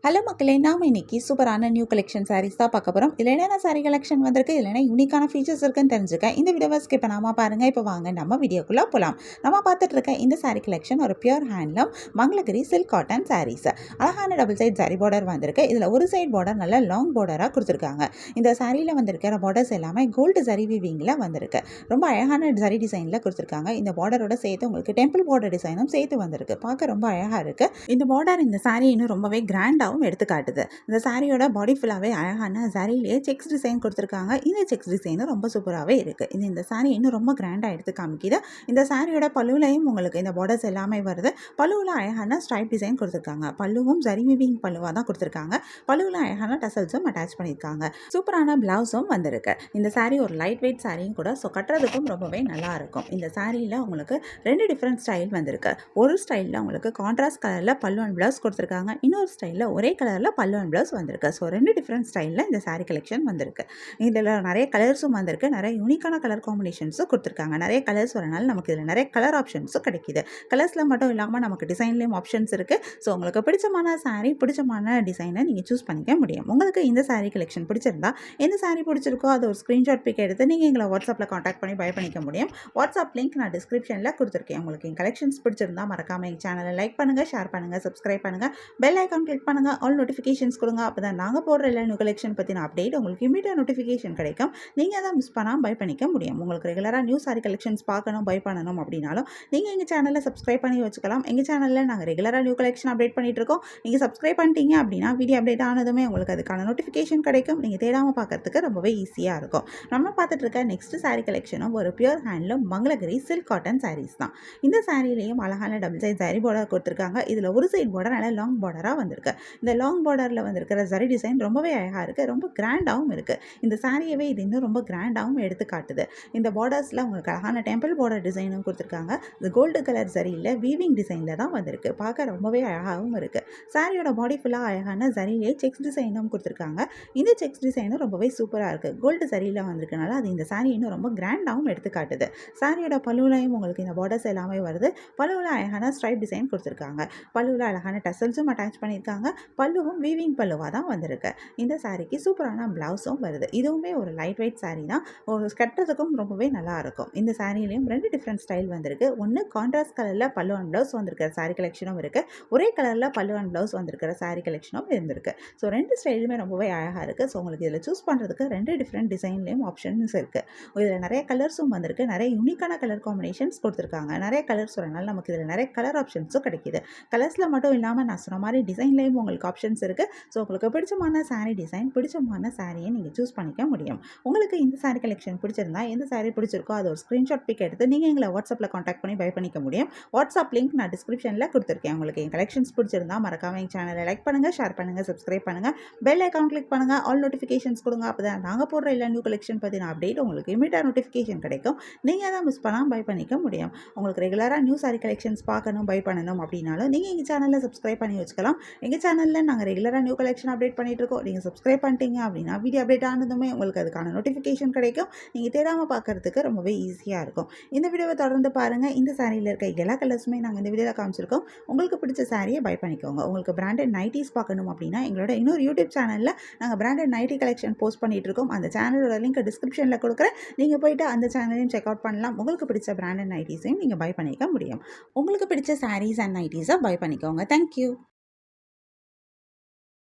Hello மக்களே, நாம இன்னைக்கு சூப்பரான நியூ கலெக்ஷன் சாரீஸ் தான் பார்க்க போகிறோம். இதில் என்னென்ன சாரீ கலெக்ஷன் வந்திருக்கு, இதில் என்ன யூனிக்கான ஃபீச்சர்ஸ் இருக்குன்னு தெரிஞ்சுக்க இந்த வீடியோவை ஸ்கிப் பண்ணாமல் பாருங்கள். இப்போ வாங்க நம்ம வீடியோக்குள்ளே போகலாம். நம்ம பார்த்துட்டு இருக்க இந்த சாரீ கலெக்ஷன் ஒரு pure handloom Mangalagiri silk cotton saris. அழகான டபுள் சைட் சாரீ பார்டர் வந்திருக்கு. இதில் ஒரு சைட் பார்டர் நல்ல லாங் பார்டராக கொடுத்துருக்காங்க. இந்த சாரியில் வந்திருக்கிற பார்டர்ஸ் எல்லாமே கோல்டு சரி வீவிங்கில் வந்திருக்கு. ரொம்ப அழகான சரி டிசைனில் கொடுத்துருக்காங்க. இந்த பார்டரோட சேர்த்து உங்களுக்கு டெம்பிள் பார்டர் டிசைனும் சேர்த்து வந்திருக்கு. பார்க்க ரொம்ப அழகாக இருக்குது. இந்த பார்டர் இந்த சாரீ இன்னும் ரொம்பவே கிராண்டாக எடுத்து காட்டுது. இந்த சாரியோட பாடி ஃபுல்லாகவே அழகான சரியிலேயே செக்ஸ் டிசைன் கொடுத்துருக்காங்க. இந்த செக்ஸ் டிசைனும் ரொம்ப சூப்பராகவே இருக்குது. இந்த சாரி இன்னும் ரொம்ப கிராண்டாக எடுத்து காமிக்குது. இந்த சாரியோட பல்லுலையும் உங்களுக்கு இந்த பார்டர்ஸ் எல்லாமே வருது. பல்லுவில் அழகான ஸ்ட்ரைப் டிசைன் கொடுத்துருக்காங்க. பல்லுவும் சரி வீவிங் பல்லுவாக தான் கொடுத்துருக்காங்க. பல்லுவில் அழகான டசல்ஸும் அட்டாச் பண்ணியிருக்காங்க. சூப்பரான பிளவுஸும் வந்திருக்கு. இந்த சாரி ஒரு லைட் வெயிட் சாரியும் கூட. ஸோ கட்டுறதுக்கும் ரொம்பவே நல்லா இருக்கும். இந்த சாரியில் உங்களுக்கு 2 டிஃப்ரெண்ட் ஸ்டைல் வந்திருக்கு. ஒரு ஸ்டைலில் உங்களுக்கு கான்ட்ராஸ்ட் கலரில் பல்லு அண்ட் பிளவுஸ் கொடுத்துருக்காங்க. இன்னொரு ஸ்டைலில் ஒரே கலரில் பல்லு அண்ட் ப்ளவுஸ் வந்திருக்கு. ஸோ 2 டிஃப்ரெண்ட் ஸ்டைலில் இந்த சாரீ கலெக்ஷன் வந்திருக்கு. இதில் நிறைய கலர்ஸும் வந்திருக்கு. நிறைய யூனிக்கான கலர் காம்பினேஷன்ஸும் கொடுத்துருக்காங்க. நிறைய கலர்ஸ் வரனால நமக்கு இதில் நிறைய கலர் ஆப்ஷன்ஸும் கிடைக்கிது. கலர்ஸில் மட்டும் இல்லாமல் நமக்கு டிசைன்லேயும் ஆப்ஷன்ஸ் இருக்குது. ஸோ உங்களுக்கு பிடிச்சமான சாரீ, பிடிச்சமான டிசைனை நீங்கள் சூஸ் பண்ணிக்க முடியும். உங்களுக்கு இந்த சாரீ கலெக்ஷன் பிடிச்சிருந்தா, எந்த சாரீ பிடிச்சிருக்கோ அது ஒரு ஸ்க்ரீன்ஷாட் பிக் எடுத்து நீங்கள் எங்களை வாட்ஸ்அப்பில் காண்டாக்ட் பண்ணி பை பண்ணிக்க முடியும். வாட்ஸ்அப் லிங்க் நான் டிஸ்கிரிப்ஷனில் கொடுத்துருக்கேன். உங்களுக்கு என் கலெக்ஷன்ஸ் பிடிச்சிருந்தா மறக்காமல் எங்கள் சேனலை லைக் பண்ணுங்கள், ஷேர் பண்ணுங்கள், சப்ஸ்கிரைப் பண்ணுங்கள், பெல் ஐக்கான் கிளிக் பண்ணுங்கள், ஆல் நோட்டிஃபிகேஷன்ஸ் கொடுங்க. அப்போ தான் நாங்கள் போடுற எல்லா நியூ கலெக்ஷன் பற்றின அப்டேட் உங்களுக்கு இமீடியட் நோட்டிஃபிகேஷன் கிடைக்கும். நீங்கள் அதை மிஸ் பண்ணாமல் பை பண்ணிக்க முடியும். உங்களுக்கு ரெகுலராக நியூ சாரி கலெக்ஷன்ஸ் பார்க்கணும், பை பண்ணணும் அப்படின்னாலும் நீங்கள் எங்கள் சேனலில் சப்ஸ்கிரைப் பண்ணி வச்சுக்கலாம். எங்கள் சேனலில் நாங்கள் ரெகுலராக நியூ கலெக்ஷன் அப்டேட் பண்ணிட்டு இருக்கோம். நீங்கள் சப்ஸ்கிரைப் பண்ணிட்டீங்க அப்படின்னா வீடியோ அப்டேட் ஆனதுமே உங்களுக்கு அதுக்கான நோட்டிஃபிகேஷன் கிடைக்கும். நீங்கள் தேடாமல் பார்க்கறதுக்கு ரொம்பவே ஈஸியாக இருக்கும். நம்ம பார்த்துட்டு இருக்க நெக்ஸ்ட் சாரி கலெக்ஷனும் ஒரு pure handloom Mangalagiri silk cotton saris தான். இந்த சாரிலையும் அழகான டபுள் சைட் சாரி பார்டர் கொடுத்துருக்காங்க. இதில் ஒரு சைட் பார்டர் நல்ல லாங் பார்டராக வந்திருக்கு. இந்த லாங் பார்டரில் வந்திருக்கிற சரி டிசைன் ரொம்பவே அழகாக இருக்குது. ரொம்ப கிராண்டாகவும் இருக்குது. இந்த சாரியவே இது இன்னும் ரொம்ப கிராண்டாகவும் எடுத்து காட்டுது. இந்த பார்டர்ஸில் உங்களுக்கு அழகான டெம்பிள் பார்டர் டிசைனும் கொடுத்துருக்காங்க. இது கோல்டு கலர் சரியில் வீவிங் டிசைனில் தான் வந்திருக்கு. பார்க்க ரொம்பவே அழகாகவும் இருக்குது. சாரியோட பாடி ஃபுல்லாக அழகான சரியிலே செக்ஸ் டிசைனும் கொடுத்துருக்காங்க. இந்த செக்ஸ் டிசைனும் ரொம்பவே சூப்பராக இருக்குது. கோல்டு சரியில் வந்திருக்கனால அது இந்த சாரி இன்னும் ரொம்ப கிராண்டாகவும் எடுத்து காட்டுது. சாரியோட பல்லுலையும் உங்களுக்கு இந்த பார்டர்ஸ் எல்லாமே வருது. பல்லுவில் அழகான ஸ்ட்ரைப் டிசைன் கொடுத்துருக்காங்க. பல்லுவில் அழகான டசல்ஸும் அட்டாச் பண்ணியிருக்காங்க. பல்லுவும் வீவிங் பல்லுவாக தான் வந்திருக்கு. இந்த சாரிக்கு சூப்பரான பிளவுஸும் வருது. இதுவுமே ஒரு லைட் வெயிட் சாரி தான். ஒரு கட்டுறதுக்கும் ரொம்பவே நல்லா இருக்கும். இந்த சாரிலையும் 2 டிஃப்ரெண்ட் ஸ்டைல் வந்திருக்கு. ஒன்று கான்ட்ராஸ்ட் கலரில் பல்லு அண்ட் பிளவுஸ் வந்திருக்கிற சாரி கலெக்ஷனும் இருக்குது. ஒரே கலரில் பல்லு அண்ட் பிளவுஸ் வந்திருக்கிற சாரி கலெக்ஷனும் இருந்திருக்கு. ஸோ 2 ஸ்டைலுமே ரொம்பவே அழகாக இருக்குது. ஸோ உங்களுக்கு இதில் சூஸ் பண்ணுறதுக்கு 2 டிஃப்ரெண்ட் டிசைன்லேயும் ஆப்ஷன்ஸ் இருக்குது. இதில் நிறைய கலர்ஸும் வந்திருக்கு. நிறைய யூனிக்கான கலர் காம்பினேஷன்ஸ் கொடுத்துருக்காங்க. நிறைய கலர்ஸ் வரனால நமக்கு இதில் நிறைய கலர் ஆப்ஷன்ஸும் கிடைக்கிது. கலர்ஸில் மட்டும் இல்லாமல் நான் சொன்ன மாதிரி டிசைன்லேயும் உங்களுக்கு ஆப்ஷன்ஸ் இருக்குது. ஸோ உங்களுக்கு பிடிச்சமான சாரீ டிசைன், பிடிச்சமான சாரியை நீங்கள் சூஸ் பண்ணிக்க முடியும். உங்களுக்கு இந்த சாரீ கலெக்ஷன் பிடிச்சிருந்தா, எந்த சாரீ பிடிச்சிருக்கோ அது ஒரு ஸ்க்ரீன்ஷாட் பிக் எடுத்து நீங்கள் எங்களை வாட்ஸ்அப்பில் காண்டாக்ட் பண்ணி பை பண்ணிக்க முடியும். வாட்ஸ்அப் லிங்க் நான் டிஸ்கிரிப்ஷனில் கொடுத்துருக்கேன். உங்களுக்கு என் கலெக்ஷன்ஸ் பிடிச்சிருந்தா மறக்காமல் எங்கள் சேனலை லைக் பண்ணுங்கள், ஷேர் பண்ணுங்கள், சப்ஸ்கிரைப் பண்ணுங்கள், பெல் ஐக்கான் கிளிக் பண்ணுங்கள், ஆல் நோட்டிஃபிகேஷன்ஸ் கொடுங்க. அப்போ தான் நாங்கள் போடுற எல்லா நியூ கலெக்ஷன் பற்றின அப்டேட் உங்களுக்கு இமீடியட் நோட்டிஃபிகேஷன் கிடைக்கும். நீங்கள் அதை மிஸ் பண்ணாமல் பை பண்ணிக்க முடியும். உங்களுக்கு ரெகுலராக நியூ சாரி கலெக்ஷன்ஸ் பார்க்கணும், பை பண்ணணும் அப்படின்னாலும் நீங்கள் எங்கள் சேனலில் சப்ஸ்கிரைப் பண்ணி வச்சுக்கலாம். எங்கள் சேனலில் நாங்கள் ரெகுலராக நியூ கலெக்ஷன் அப்டேட் பண்ணிட்டு இருக்கோம். நீங்கள் சப்ஸ்கிரைப் பண்ணிட்டீங்க அப்படின்னா வீடியோ அப்டேட் ஆனதுமே உங்களுக்கு அதுக்கான நோட்டிஃபிகேஷன் கிடைக்கும். நீங்கள் தேடாமல் பார்க்கறதுக்கு ரொம்பவே ஈஸியாக இருக்கும். இந்த வீடியோவை தொடர்ந்து பாருங்கள். இந்த சாரியில் இருக்க எல்லா கலர்ஸுமே நாங்கள் இந்த வீடியோவில் காமிச்சிருக்கோம். உங்களுக்கு பிடிச்ச சாரியை பை பண்ணிக்கோங்க. உங்களுக்கு பிராண்டட் நைட்டிஸ் பார்க்கணும் அப்படின்னா எங்களோட இன்னொரு யூடியூப் சேனலில் நாங்கள் பிராண்டட் நைட்டி கலெக்ஷன் போஸ்ட் பண்ணிட்டு இருக்கோம். அந்த சேனலோட லிங்க் டிஸ்கிரிப்ஷனில் கொடுக்குறேன். நீங்கள் போயிட்டு அந்த சேனலையும் செக் அவுட் பண்ணலாம். உங்களுக்கு பிடிச்ச பிராண்டட் நைட்டிஸையும் நீங்கள் பை பண்ணிக்க முடியும். உங்களுக்கு பிடிச்ச சாரீஸ் அண்ட் நைட்டிஸை பை பண்ணிக்கோங்க. தேங்க்யூ.